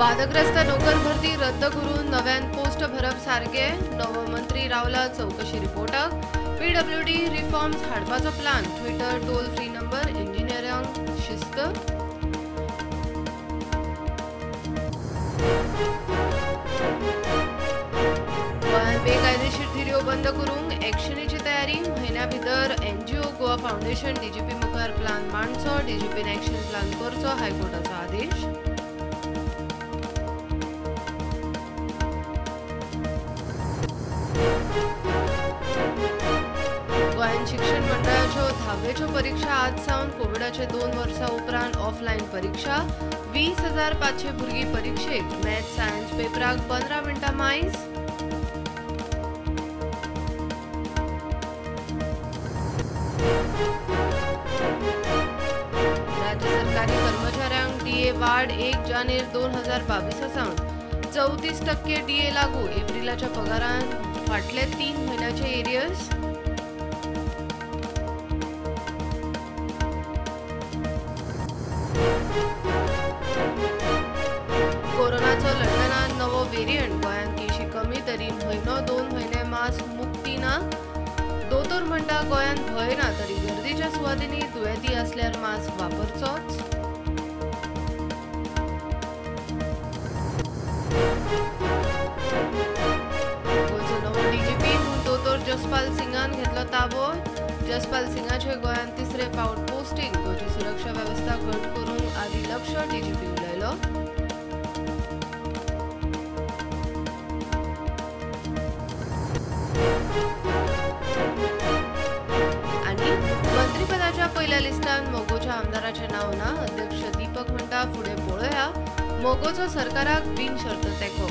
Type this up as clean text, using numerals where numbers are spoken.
वादग्रस्त नोकर भरती रद्द करून नव्यान पोस्ट भरप सारखे नवो मंत्री रावला चौकशी रिपोर्टाक पीडब्ल्यूडी रिफॉर्म्स हाडपाचो plan Twitter toll free number इंजिनियरांक शिस्त गोंयांत बेकायदेशीर थिऱ्यो बंद करूंक एक्शनीची तयारी म्हयन्या भितर एनजीओ गोवा फाउंडेशन डीजीपी मुखार प्लान मांडचो डीजीपीन एक्शन प्लान करचो हायकोर्टाचो आदेश गोंयांत शिक्षण मंडळाच्यो 10वेच्यो परीक्षा आज सावन कोविडाचे 2 वर्सां उपरांत ऑफलायन परीक्षा 20,500 भुरगीं परीक्षेक मॅथ्स सायन्स पेपराक 15 मिनटां मायज राज्य सरकारी कर्मचाऱ्यांक डीए वाड 1 जानेर 2022 सावन 34% डीए लागू एप्रिलाच्या पगारांत फाटले 3 महिन्याचे एरियर्स कोरोनाचो लंडनात नवो व्हेरियंट गोंयांत केशी कमी तरी म्हयनो 2 म्हयने मास्क मुक्ती ना दोतोर म्हणटा गोंयांत भंय ना तरी गर्दीच्या सुवातींनी दुयेंती असल्यार मास्क वापरचोच गोंयचो नवो डीजीपी म्हूण दोतोर जसपाल सिंगान घेतलो ताबो जसपाल सिंगाचे गोंयांत तिसरे फावट पोस्टिंग गोंयची सुरक्षा वेवस्था घट करूंक आदी लक्ष डीजीपी उलयलो आनी मंत्रीपदाच्या पयल्या लिस्टान मोगोच्या आमदाराचें नांव ना अध्यक्ष दीपक म्हणटा फुडें पळोवया मोगोचो सरकाराक बिनशर्त तेंको